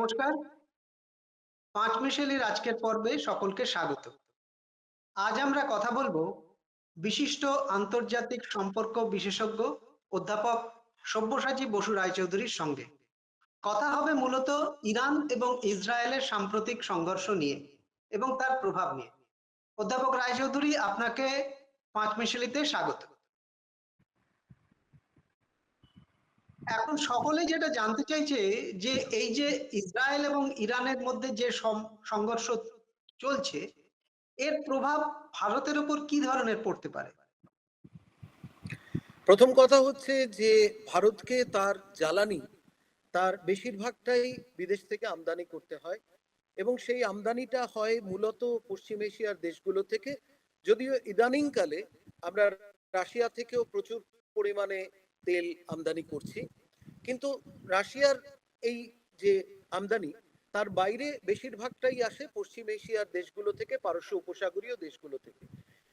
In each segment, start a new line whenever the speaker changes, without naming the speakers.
নমস্কার। পাঁচমিশালির আজকের পর্বে সকলকে স্বাগত। আজ আমরা কথা বলবো বিশিষ্ট আন্তর্জাতিক সম্পর্ক বিশেষজ্ঞ অধ্যাপক সব্যসাচী বসু রায়চৌধুরীর সঙ্গে। কথা হবে মূলত ইরান এবং ইসরায়েলের সাম্প্রতিক সংঘর্ষ নিয়ে এবং তার প্রভাব নিয়ে। অধ্যাপক রায়চৌধুরী, আপনাকে পাঁচমিশালিতে স্বাগত। এখন সকলে যেটা জানতে চাইছে যে এই যে ইসরায়েল এবং ইরানের মধ্যে যে সংঘর্ষ চলছে, এর প্রভাব ভারতের উপর কি ধরনের পড়তে পারে?
প্রথম কথা হচ্ছে যে ভারতকে তার জ্বালানি তার বেশিরভাগটাই বিদেশ থেকে আমদানি করতে হয় এবং সেই আমদানিটা হয় মূলত পশ্চিম এশিয়ার দেশগুলো থেকে। যদিও ইদানিংকালে আমরা রাশিয়া থেকেও প্রচুর পরিমাণে তেল আমদানি করছি, কিন্তু রাশিয়ার এই যে আমদানি তার বাইরে বেশিরভাগটাই আসে পশ্চিম এশিয়ার দেশগুলো থেকে, পারস্য উপসাগরীয় দেশগুলো থেকে।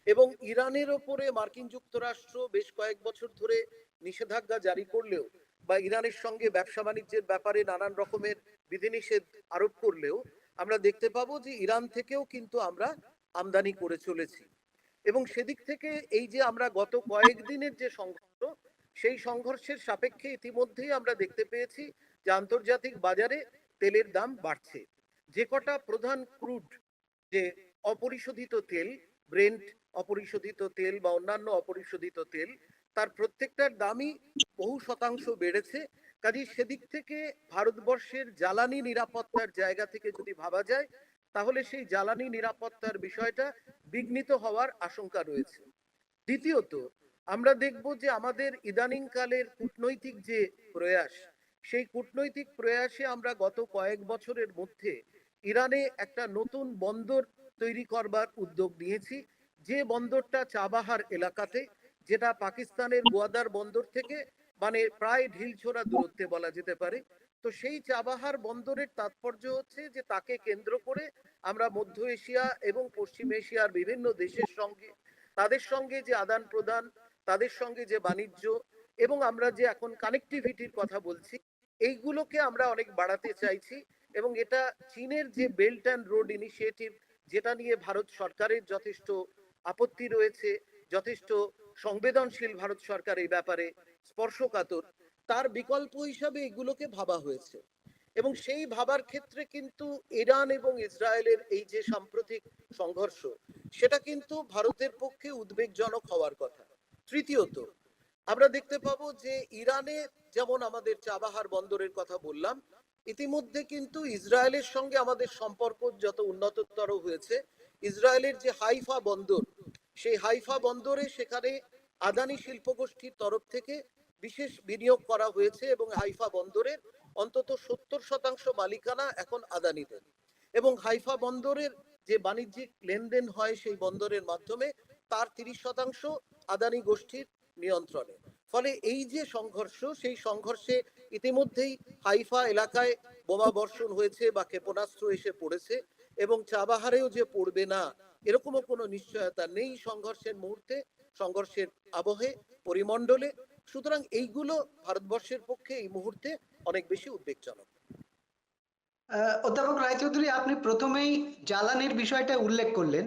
এবং ইরানের ওপরে মার্কিন যুক্তরাষ্ট্র বেশ কয়েক বছর ধরে নিষেধাজ্ঞা জারি করলেও বা ইরানের সঙ্গে ব্যবসা বাণিজ্যের ব্যাপারে নানান রকমের বিধিনিষেধ আরোপ করলেও আমরা দেখতে পাবো যে ইরান থেকেও কিন্তু আমরা আমদানি করে চলেছি। এবং সেদিক থেকে এই যে আমরা গত কয়েকদিনের যে সংঘর্ষ, সেই সংঘর্ষের সাপেক্ষে ইতিমধ্যেই আমরা দেখতে পেয়েছি যে আন্তর্জাতিক বাজারে তেলের দাম বাড়ছে। যে কটা প্রধান ক্রুড, যে অপরিশোধিত তেল, ব্রেন্ট অপরিশোধিত তেল বা অন্যান্য অপরিশোধিত তেল, তার প্রত্যেকটার দামই বহু শতাংশ বেড়েছে। কাজেই সেদিক থেকে ভারতবর্ষের জ্বালানি নিরাপত্তার জায়গা থেকে যদি ভাবা যায়, তাহলে সেই জ্বালানি নিরাপত্তার বিষয়টা বিঘ্নিত হওয়ার আশঙ্কা রয়েছে। দ্বিতীয়ত, আমরা দেখব যে আমাদের ইদানিং কালের কূটনৈতিক যে প্রয়াস, সেই কূটনৈতিক প্রয়াসে আমরা গত কয়েক বছরের মধ্যে ইরানে একটা নতুন বন্দর তৈরি করবার উদ্যোগ নিয়েছি, যে বন্দরটা চাবাহার এলাকাতে, যেটা পাকিস্তানের গোয়াদার বন্দর থেকে মানে প্রায় ঢিলছোড়া দূরত্বে বলা যেতে পারে। তো সেই চাবাহার বন্দরের তাৎপর্য হচ্ছে যে তাকে কেন্দ্র করে আমরা মধ্য এশিয়া এবং পশ্চিম এশিয়ার বিভিন্ন দেশের সঙ্গে, তাদের সঙ্গে যে আদান প্রদান, তাদের সঙ্গে যে বাণিজ্য এবং আমরা যে এখন কানেক্টিভিটির কথা বলছি, এইগুলোকে আমরা অনেক বাড়াতে চাইছি। এবং এটা চীনের যে বেল্ট অ্যান্ড রোড ইনিশিয়েটিভ, যেটা নিয়ে ভারত সরকারের যথেষ্ট আপত্তি রয়েছে, যথেষ্ট সংবেদনশীল ভারত সরকার এই ব্যাপারে স্পর্শকাতর, তার বিকল্প হিসাবে এগুলোকে ভাবা হয়েছে। এবং সেই ভাবার ক্ষেত্রে কিন্তু ইরান এবং ইসরায়েলের এই যে সাম্প্রতিক সংঘর্ষ, সেটা কিন্তু ভারতের পক্ষে উদ্বেগজনক হওয়ার কথা। তৃতীয়ত, আমরা দেখতে পাবো যে ইরানে যেমন আমাদের চাবাহার বন্দরের কথা বললাম, ইতিমধ্যে কিন্তু ইসরায়েলের সঙ্গে আমাদের সম্পর্ক যত উন্নততর হয়েছে, ইসরায়েলের যে হাইফা বন্দর, সেই হাইফা বন্দরে সেখানে আদানি শিল্পগোষ্ঠীর তরফ থেকে বিশেষ বিনিয়োগ করা হয়েছে এবং হাইফা বন্দরের অন্তত 70% মালিকানা এখন আদানিদের। এবং হাইফা বন্দরের যে বাণিজ্যিক লেনদেন হয় সেই বন্দরের মাধ্যমে, তার 30% আদানি গোষ্ঠীর নিয়ন্ত্রণে। ফলে এই যে সংঘর্ষ, সেই সংঘর্ষে ইতিমধ্যেই হাইফা এলাকায় বোমা বর্ষণ হয়েছে বা ক্ষেপণাস্ত্র এসে পড়েছে, এবং চাবাহারেও যে পড়বে না এরকমও কোনো নিশ্চয়তা নেই সংঘর্ষের মুহূর্তে, সংঘর্ষের আবহে, পরিমণ্ডলে। সুতরাং এইগুলো ভারতবর্ষের পক্ষে এই মুহূর্তে অনেক বেশি উদ্বেগজনক।
অধ্যাপক রায়চৌধুরী, আপনি প্রথমেই জ্বালানির বিষয়টা উল্লেখ করলেন।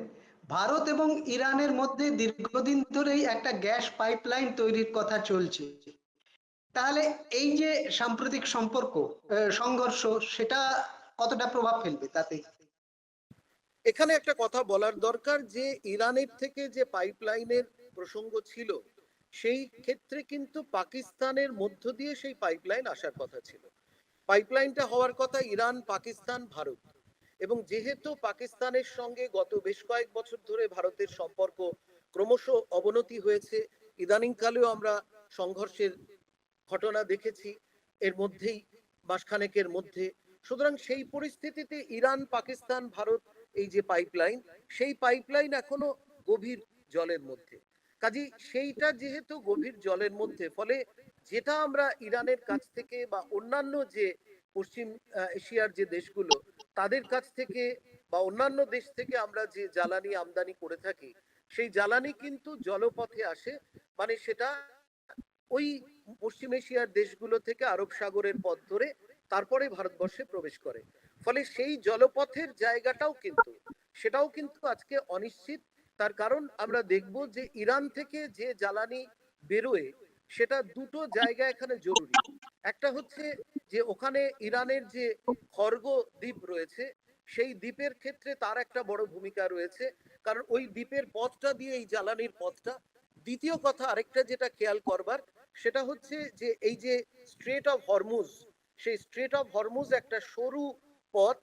ভারত এবং ইরানের মধ্যে দীর্ঘদিন ধরেই একটা গ্যাস পাইপলাইন তৈরির কথা চলছে। তাহলে এই যে সাম্প্রতিক সংঘর্ষ, সেটা কতটা প্রভাব ফেলবে তাতে?
এখানে একটা কথা বলার দরকার যে ইরানের থেকে যে পাইপলাইনের প্রসঙ্গ ছিল, সেই ক্ষেত্রে কিন্তু পাকিস্তানের মধ্য দিয়ে সেই পাইপলাইন আসার কথা ছিল। পাইপলাইনটা হওয়ার কথা ইরান, পাকিস্তান, ভারত। এবং যেহেতু পাকিস্তানের সঙ্গে গত বেশ কয়েক বছর ধরে ভারতের সম্পর্ক ক্রমশ অবনতি হয়েছে, ইদানিংকালেও আমরা সংঘর্ষের ঘটনা দেখেছি এর মধ্যেই, মাসখানেকের মধ্যে। সুতরাং সেই পরিস্থিতিতে ইরান, পাকিস্তান, ভারত, এই যে পাইপলাইন, সেই পাইপলাইন এখনো গভীর জলের মধ্যে। কাজেই সেইটা যেহেতু গভীর জলের মধ্যে, ফলে যেটা আমরা ইরানের কাছ থেকে বা অন্যান্য যে পশ্চিম এশিয়ার যে দেশগুলো, তাদের কাছ থেকে বা অন্যান্য দেশ থেকে আমরা যে জ্বালানি আমদানি করে থাকি, সেই জ্বালানি কিন্তু জলপথে আসে। মানে সেটা ওই পশ্চিম এশিয়ার দেশগুলো থেকে আরব সাগরের পথ ধরে তারপরে ভারতবর্ষে প্রবেশ করে। ফলে সেই জলপথের জায়গাটাও কিন্তু সেটাও কিন্তু আজকে অনিশ্চিত। তার কারণ আমরা দেখব যে ইরান থেকে যে জ্বালানি বেরোয় সেটা দুটো জায়গা এখানে জরুরি। একটা হচ্ছে যে ওখানে ইরানের যে খর্গ দ্বীপ রয়েছে সেই দ্বীপের ক্ষেত্রে তার একটা বড় ভূমিকা রয়েছে, কারণ ওই দ্বীপের পথটা দিয়ে এই জ্বালানির পথটা। দ্বিতীয় কথা আরেকটা যেটা খেয়াল করবার সেটা হচ্ছে যে এই যে স্ট্রেট অফ হরমুজ, সেই স্ট্রেট অফ হরমুজ একটা সরু পথ,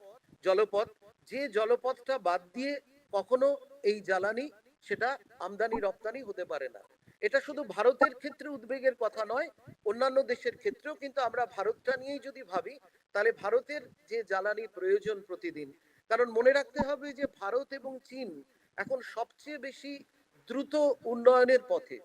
জলপথ, যে জলপথটা বাদ দিয়ে কখনো এই জ্বালানি সেটা আমদানি রপ্তানি হতে পারে না। এটা শুধু ভারতের ক্ষেত্রে উদ্বেগের কথা নয়, অন্যান্য দেশের ক্ষেত্রেও। কিন্তু আমরা ভারতটা নিয়েই যদি ভাবি তাহলে ভারতের যে জ্বালানি প্রয়োজন প্রতিদিন, কারণ মনে রাখতে হবে যে ভারত এবং চীন এখন সবচেয়ে বেশি দ্রুত উন্নয়নের পথে,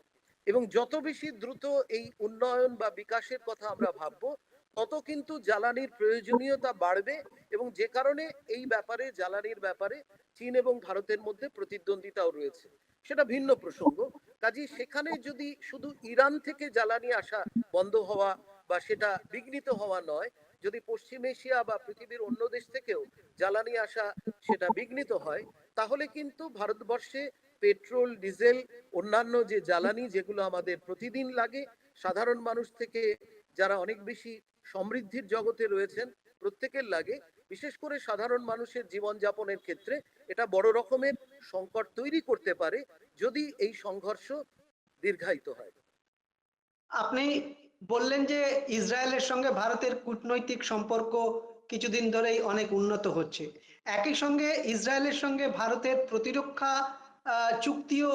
এবং যত বেশি দ্রুত এই উন্নয়ন বা বিকাশের কথা আমরা ভাববো তত কিন্তু জ্বালানির প্রয়োজনীয়তা বাড়বে, এবং যে কারণে এই ব্যাপারে জ্বালানির ব্যাপারে চীন এবং ভারতের মধ্যে প্রতিদ্বন্দ্বিতাও রয়েছে, সেটা ভিন্ন প্রসঙ্গ। কাজেই সেখানে যদি শুধু ইরান থেকে জ্বালানি আসা বন্ধ হওয়া বা সেটা বিঘ্নিত হওয়া নয়, যদি পশ্চিম এশিয়া বা পৃথিবীর অন্য দেশ থেকেও জ্বালানি আসা সেটা বিঘ্নিত হয়, তাহলে কিন্তু ভারতবর্ষে পেট্রোল, ডিজেল, অন্যান্য যে জ্বালানি যেগুলো আমাদের প্রতিদিন লাগে, সাধারণ মানুষ থেকে যারা অনেক বেশি সমৃদ্ধির জগতে রয়েছেন প্রত্যেকের লাগে, বিশেষ করে সাধারণ মানুষের জীবনযাপনের ক্ষেত্রে এটা বড় রকমের সংকট তৈরি করতে পারে যদি এই সংঘর্ষ দীর্ঘায়িত হয়।
আপনি বললেন যে ইসরায়েলের সঙ্গে ভারতের কূটনৈতিক সম্পর্ক কিছুদিন ধরেই অনেক উন্নত হচ্ছে। একই সঙ্গে ইসরায়েলের সঙ্গে ভারতের প্রতিরক্ষা চুক্তিও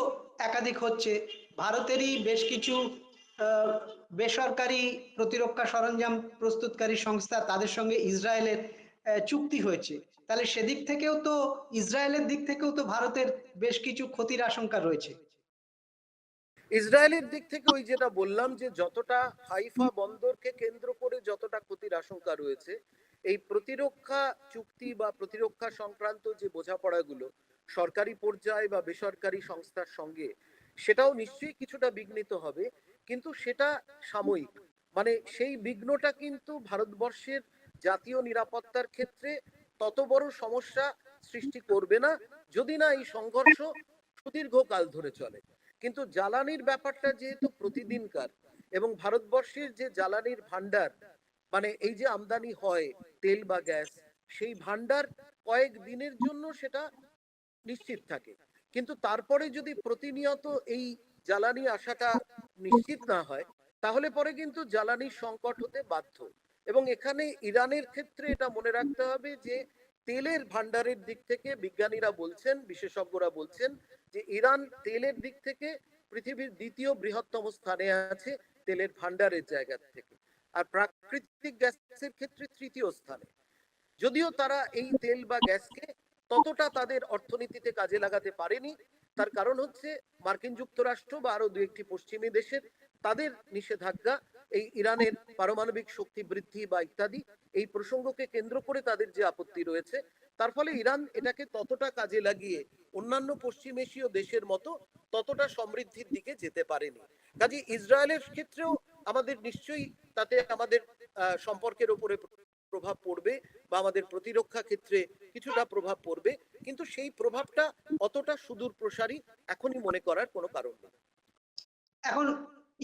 একাধিক হচ্ছে। ভারতেরই বেশ কিছু আহ, বেসরকারি প্রতিরক্ষা সরঞ্জাম প্রস্তুতকারী সংস্থা, তাদের সঙ্গে ইসরায়েলের চুক্তি হয়েছে। তাহলে সেদিক থেকেও তো, ইসরায়েলের দিক থেকেও তো ভারতের বেশ কিছু ক্ষতির আশঙ্কা রয়েছে।
ইসরায়েলের দিক থেকে ওই যেটা বললাম যে যতটা হাইফা বন্দরকে কেন্দ্র করে যতটা ক্ষতির আশঙ্কা রয়েছে, এই প্রতিরক্ষা চুক্তি বা প্রতিরক্ষা সংক্রান্ত যে বোঝাপড়াগুলো সরকারি পর্যায়ে বা বেসরকারি সংস্থার সঙ্গে, সেটাও নিশ্চয়ই কিছুটা বিঘ্নিত হবে, কিন্তু সেটা সাময়িক। মানে সেই বিঘ্নটা কিন্তু ভারতবর্ষের জাতীয় নিরাপত্তার ক্ষেত্রে তত বড় সমস্যা সৃষ্টি করবে না, যদি না এই সংঘর্ষ সুদীর্ঘকাল ধরে চলে। কিন্তু জ্বালানির ব্যাপারটা যেহেতু প্রতিদিনকার, এবং ভারতবর্ষের যে জ্বালানির ভান্ডার, মানে এই যে আমদানি হয় তেল বা গ্যাস, সেই ভান্ডার কয়েক দিনের জন্য সেটা নিশ্চিত থাকে, কিন্তু তারপরে যদি প্রতিনিয়ত এই জ্বালানি আসাটা নিশ্চিত না হয়, তাহলে পরে কিন্তু জ্বালানির সংকট হতে বাধ্য। এবং এখানে ইরানের ক্ষেত্রে এটা মনে রাখতে হবে যে তেলের ভান্ডারের দিক থেকে বিজ্ঞানীরা বলছেন, বিশেষজ্ঞরা বলছেন যে ইরান তেলের দিক থেকে পৃথিবীর দ্বিতীয় বৃহত্তম স্থানে আছে তেলের ভান্ডারের জায়গা থেকে, আর প্রাকৃতিক গ্যাসের ক্ষেত্রে তৃতীয় স্থানে। যদিও তারা এই তেল বা গ্যাসকে ততটা তাদের অর্থনীতিতে কাজে লাগাতে পারেনি, তার কারণ হচ্ছে মার্কিন যুক্তরাষ্ট্র বা আরো দু একটি পশ্চিমী দেশের তাদের নিষেধাজ্ঞা, এই ইরানের পারমাণবিক শক্তি বৃদ্ধি বা ইত্যাদি এই প্রসঙ্গকে কেন্দ্র করে তাদের যে আপত্তি রয়েছে, তার ফলে ইরান এটাকে ততটা কাজে লাগিয়ে অন্যান্য পশ্চিম এশীয় দেশের মতো ততটা সমৃদ্ধির দিকে যেতে পারেনি। কাজে ইসরায়েলের ক্ষেত্রেও আমাদের নিশ্চয়ই তাতে আমাদের সম্পর্কের উপরে প্রভাব পড়বে বা আমাদের প্রতিরক্ষা ক্ষেত্রে কিছুটা প্রভাব পড়বে, কিন্তু সেই প্রভাবটা অতটা সুদূর প্রসারী এখনই মনে করার কোনো কারণ নেই।
এখন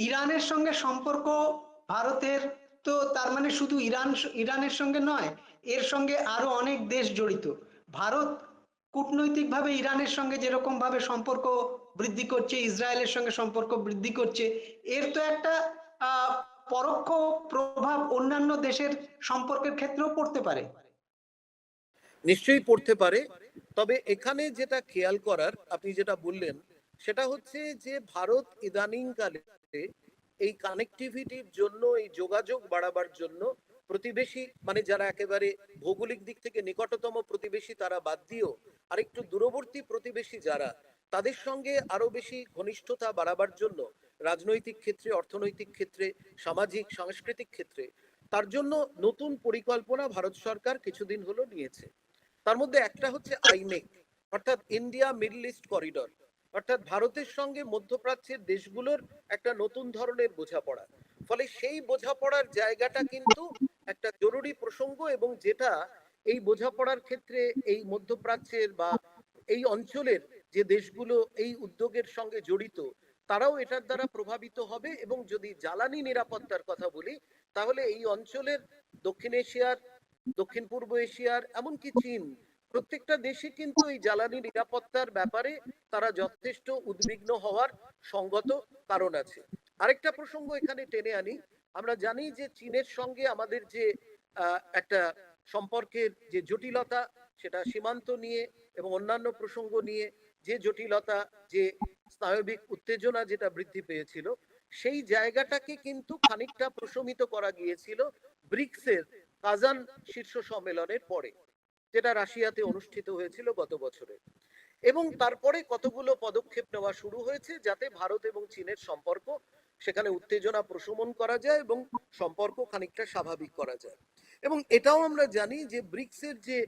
ইরানের সঙ্গে সম্পর্ক ভারতের, তো তার মানে শুধু ইরানের সঙ্গে নয়, এর সঙ্গে আরো অনেক দেশ জড়িত। ভারত কূটনৈতিকভাবে ইরানের সঙ্গে যেরকম ভাবে সম্পর্ক বৃদ্ধি করছে, ইসরায়েলের সঙ্গে সম্পর্ক বৃদ্ধি করছে, এর তো একটা আহ পরোক্ষ প্রভাব অন্যান্য দেশের সম্পর্কের ক্ষেত্রেও পড়তে পারে।
নিশ্চয়ই পড়তে পারে, তবে এখানে যেটা খেয়াল করার, আপনি যেটা বললেন সেটা হচ্ছে যে ভারত ইদানিংকালে এই কানেক্টিভিটির জন্য, এই যোগাযোগ বাড়াবার জন্য প্রতিবেশী, মানে যারা একেবারে ভৌগোলিক দিক থেকে নিকটতম প্রতিবেশী তারা বাদ দিয়েও আরেকটু দূরবর্তী প্রতিবেশী যারা, তাদের সঙ্গে আরো বেশি ঘনিষ্ঠতা বাড়াবার জন্য রাজনৈতিক ক্ষেত্রে, অর্থনৈতিক ক্ষেত্রে, সামাজিক সাংস্কৃতিক ক্ষেত্রে তার জন্য নতুন পরিকল্পনা ভারত সরকার কিছুদিন হলো নিয়েছে। তার মধ্যে একটা হচ্ছে আইমেক, অর্থাৎ ইন্ডিয়া মিডল ইস্ট করিডর, অর্থাৎ ভারতের সঙ্গে মধ্যপ্রাচ্যের দেশগুলোর একটা নতুন ধরনের বোঝাপড়া। ফলে সেই বোঝাপড়ার জায়গাটা কিন্তু একটা জরুরি প্রসঙ্গ, এবং যেটা এই বোঝাপড়ার ক্ষেত্রে এই মধ্যপ্রাচ্যের বা এই অঞ্চলের যে দেশগুলো এই উদ্যোগের সঙ্গে জড়িত, তারাও এটার দ্বারা প্রভাবিত হবে। এবং যদি জ্বালানি নিরাপত্তার কথা বলি, তাহলে এই অঞ্চলের দক্ষিণ এশিয়ার, দক্ষিণ পূর্ব এশিয়ার, এমনকি চীন, প্রত্যেকটা দেশে কিন্তু এই জ্বালানি নিরাপত্তার ব্যাপারে তারা যথেষ্ট উদ্বিগ্ন হওয়ার সঙ্গত কারণ আছে। আরেকটা প্রসঙ্গ এখানে টেনে আনি। আমরা জানি যে চীনের সঙ্গে আমাদের যে একটা সম্পর্কের যে জটিলতা, সেটা সীমান্ত নিয়ে এবং অন্যান্য প্রসঙ্গ নিয়ে যে জটিলতা, যে স্নায়বিক উত্তেজনা যেটা বৃদ্ধি পেয়েছিল, সেই জায়গাটাকে কিন্তু খানিকটা প্রশমিত করা গিয়েছিল ব্রিক্সের কাজান শীর্ষ সম্মেলনের পরে, যেটা রাশিয়াতে অনুষ্ঠিত হয়েছিল গত বছরে। এবং তারপরে কতগুলো পদক্ষেপ নেওয়া শুরু হয়েছে যাতে ভারত এবং চীনের সম্পর্ক, সেখানে উত্তেজনা প্রশমন করা যায় এবং সম্পর্ক খানিকটা স্বাভাবিক করা যায়। এবং এটাও আমরা জানি যে ব্রিক্সের যে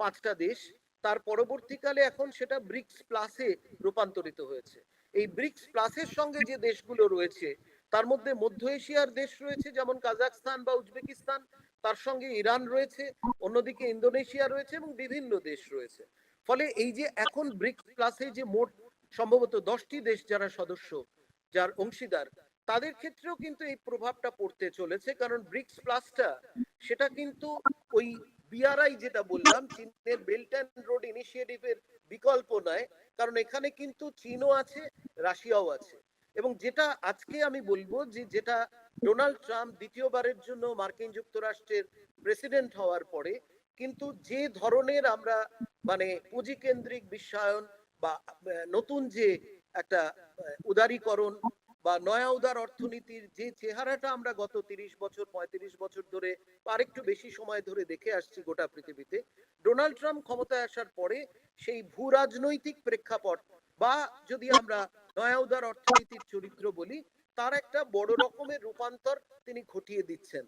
5টা দেশ, তার পরবর্তীকালে এখন সেটা ব্রিক্স প্লাসে রূপান্তরিত হয়েছে। এই ব্রিক্স প্লাসের সঙ্গে যে দেশগুলো রয়েছে, তার মধ্যে মধ্য এশিয়ার দেশ রয়েছে, যেমন কাজাকস্তান বা উজবেকিস্তান, তার সঙ্গে ইরান রয়েছে, অন্যদিকে ইন্দোনেশিয়া রয়েছে এবং বিভিন্ন দেশ রয়েছে। ফলে এই যে এখন ব্রিক্স প্লাসে যে মোট সম্ভবত 10টি দেশ যারা সদস্য, যার অংশীদার, তাদের ক্ষেত্রেও কিন্তু এই প্রভাবটা পড়তে চলেছে। কারণ ব্রিক্স প্লাসটা সেটা কিন্তু ওই বিআরআই যেটা বললাম, চীনের বেল্ট অ্যান্ড রোড ইনিশিয়েটিভের বিকল্প নয়। কারণ এখানে কিন্তু চীনও আছে, রাশিয়াও আছে। এবং যেটা আজকে আমি বলবো যে যেটা ডোনাল্ড ট্রাম্প দ্বিতীয়বারের জন্য মার্কিন যুক্তরাষ্ট্রের প্রেসিডেন্ট হওয়ার পরে কিন্তু যে ধরনের আমরা মানে পুঁজিকেন্দ্রিক বিশ্বায়ন বা নতুন যে একটা উদারীকরণ বা নয়া উদার অর্থনীতির যে চেহারাটা আমরা গত 30 বছর 35 বছর ধরে বা আরেকটু বেশি সময় ধরে দেখে আসছি গোটা পৃথিবীতে, ডোনাল্ড ট্রাম্প ক্ষমতায় আসার পরে সেই ভূ রাজনৈতিক প্রেক্ষাপট বা যদি আমরা নয়া উদার অর্থনীতির চরিত্র বলি, তার একটা বড় রকমের রূপান্তর তিনি ঘটিয়ে দিচ্ছেন।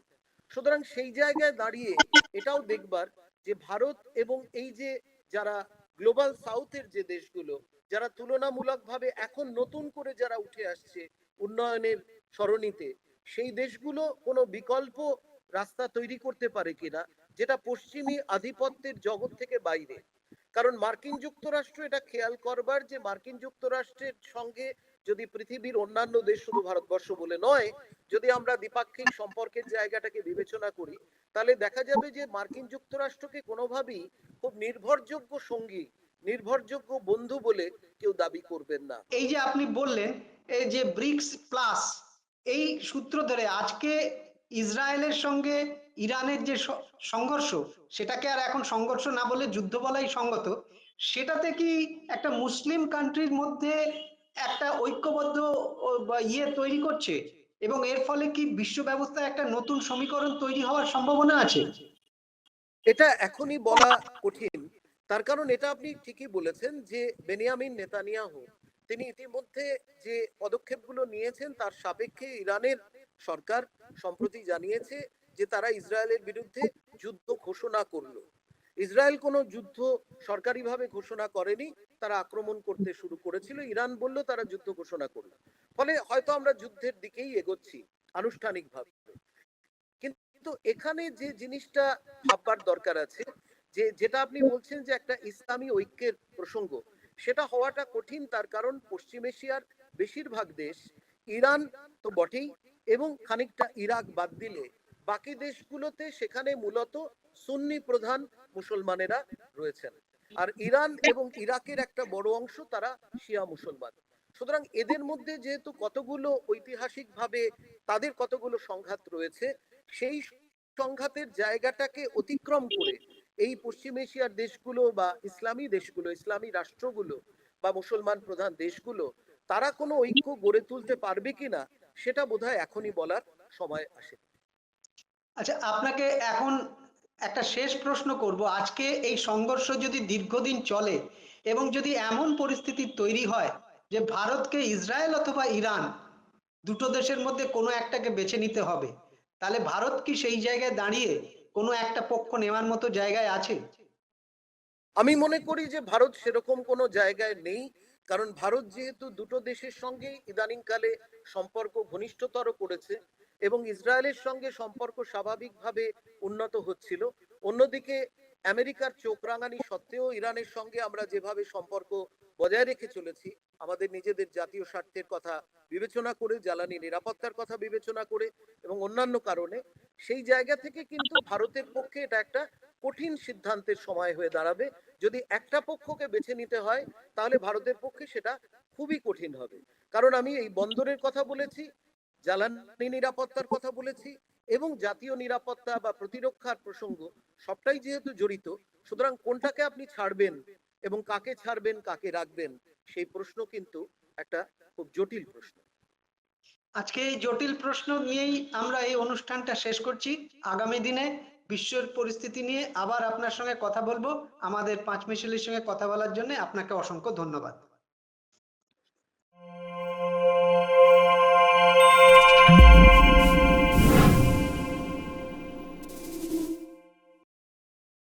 সুতরাং সেই জায়গায় দাঁড়িয়ে এটাও দেখবার যে ভারত এবং এই যে যারা গ্লোবাল সাউথের যে দেশগুলো, যারা তুলনামূলকভাবে এখন নতুন করে যারা উঠে আসছে উন্নয়নের সরণিতে, সেই দেশগুলো কোনো বিকল্প রাস্তা তৈরি করতে পারে কিনা, যেটা পশ্চিমী আধিপত্যের জগৎ থেকে বাইরে। কারণ মার্কিন যুক্তরাষ্ট্র এটা খেয়াল করবার যে মার্কিন যুক্তরাষ্ট্রের সঙ্গে যদি পৃথিবীর অন্যান্য দেশ, শুধু ভারতবর্ষ বলে নয়, যদি আমরা দ্বিপাক্ষিক সম্পর্কের জায়গাটাকে বিবেচনা করি, তাহলে দেখা যাবে যে মার্কিন যুক্তরাষ্ট্রকে কোনোভাবেই খুব নির্ভরযোগ্য সঙ্গী, নির্ভরযোগ্য বন্ধু বলে কেউ দাবি করবেন না।
এই যে আপনি বললেন, এই যে ব্রিক্স প্লাস, এই সূত্র ধরে আজকে ইসরায়েলের সঙ্গে ইরানের যে সংঘর্ষ, সেটাকে আর এখন সংঘর্ষ না বলে যুদ্ধ বলাই সঙ্গত। সেটাতে কি একটা মুসলিম কান্ট্রির মধ্যে একটা ঐক্যবদ্ধ ইয়ে তৈরি করছে, এবং এর ফলে কি বিশ্ব ব্যবস্থায় একটা নতুন সমীকরণ তৈরি হওয়ার সম্ভাবনা আছে?
এটা এখনই বলা কঠিন। তার কারণ এটা আপনি ঠিকই বলেছেন যে বেনিয়ামিন নেতানিয়াহু তিনি ইতিমধ্যে যে পদক্ষেপগুলো নিয়েছেন তার সাপেক্ষে ইরানের সরকার সম্প্রতি জানিয়েছে যে তারা ইসরায়েলের বিরুদ্ধে যুদ্ধ ঘোষণা করলো। ইসরায়েল কোনো যুদ্ধ সরকারিভাবে ঘোষণা করেনি, তারা আক্রমণ করতে শুরু করেছিল, ইরান বলল তারা যুদ্ধ ঘোষণা করলো। ফলে হয়তো আমরা যুদ্ধের দিকেই এগোচ্ছি আনুষ্ঠানিকভাবে। কিন্তু এখানে যে জিনিসটা ভাববার দরকার আছে, যে যেটা আপনি বলছেন যে একটা ইসলামী ঐক্যের প্রসঙ্গ, সেটা হওয়াটা কঠিন। তার কারণ পশ্চিম এশিয়ার বেশিরভাগ দেশ, ইরান তো বটেই, এবং খানিকটা ইরাক বাদ দিলে বাকি দেশগুলোতে সেখানে মূলত সুন্নি প্রধান মুসলমানেরা রয়েছেন। আর ইরান এবং ইরাকের একটা বড় অংশ তারা শিয়া মুসলমান। সুতরাং এদের মধ্যে যেহেতু কতগুলো ঐতিহাসিকভাবে তাদের কতগুলো সংঘাত রয়েছে, সেই সংঘাতের জায়গাটাকে অতিক্রম করে এই পশ্চিম এশিয়ার দেশগুলো বা ইসলামী দেশগুলো, ইসলামী রাষ্ট্রগুলো বা মুসলমান প্রধান দেশগুলো, তারা কোনো ঐক্য গড়ে তুলতে পারবে কিনা সেটা বোধহয় এখনই বলার সময় আসে।
আচ্ছা, আপনাকে এখন একটা শেষ প্রশ্ন করব। আজকে এই সংঘর্ষ যদি দীর্ঘদিন চলে এবং যদি এমন পরিস্থিতি তৈরি হয় যে ভারতকে ইসরায়েল অথবা ইরান দুটো দেশের মধ্যে কোনো একটাকে বেছে নিতে হবে, তাহলে ভারত কি সেই জায়গায় দাঁড়িয়ে কোনো একটা পক্ষ নেওয়ার মতো জায়গায় আছে?
আমি মনে করি যে ভারত সেরকম কোনো জায়গায় নেই। কারণ ভারত যেহেতু দুটো দেশের সঙ্গেই ইদানিংকালে সম্পর্ক ঘনিষ্ঠতর করেছে, এবং ইসরায়েলের সঙ্গে সম্পর্ক স্বাভাবিকভাবে উন্নত হচ্ছিল। অন্যদিকে আমেরিকার চোখ রাঙানি সত্ত্বেও ইরানের সঙ্গে আমরা যেভাবে সম্পর্ক বজায় রেখে চলেছি, আমাদের নিজেদের জাতীয় স্বার্থের কথা বিবেচনা করে, জ্বালানি নিরাপত্তার কথা বিবেচনা করে এবং অন্যান্য কারণে, সেই জায়গা থেকে কিন্তু ভারতের পক্ষে এটা একটা কঠিন সিদ্ধান্তের সময় হয়ে দাঁড়াবে। যদি একটা পক্ষকে বেছে নিতে হয় তাহলে ভারতের পক্ষে সেটা খুবই কঠিন হবে। কারণ আমি এই বন্দরের কথা বলেছি, জ্বালানি নিরাপত্তার কথা বলেছি এবং জাতীয় নিরাপত্তা বা প্রতিরক্ষার প্রসঙ্গ সবটাই যেহেতু জড়িত, সুতরাং কোনটাকে আপনি ছাড়বেন এবং কাকে ছাড়বেন কাকে রাখবেন সেই প্রশ্ন কিন্তু একটা খুব জটিল প্রশ্ন।
আজকে এই জটিল প্রশ্ন নিয়েই আমরা এই অনুষ্ঠানটা শেষ করছি। আগামী দিনে বিশ্বের পরিস্থিতি নিয়ে আবার আপনার সঙ্গে কথা বলবো। আমাদের পাঁচ মিশালির সঙ্গে কথা বলার জন্য আপনাকে অসংখ্য ধন্যবাদ।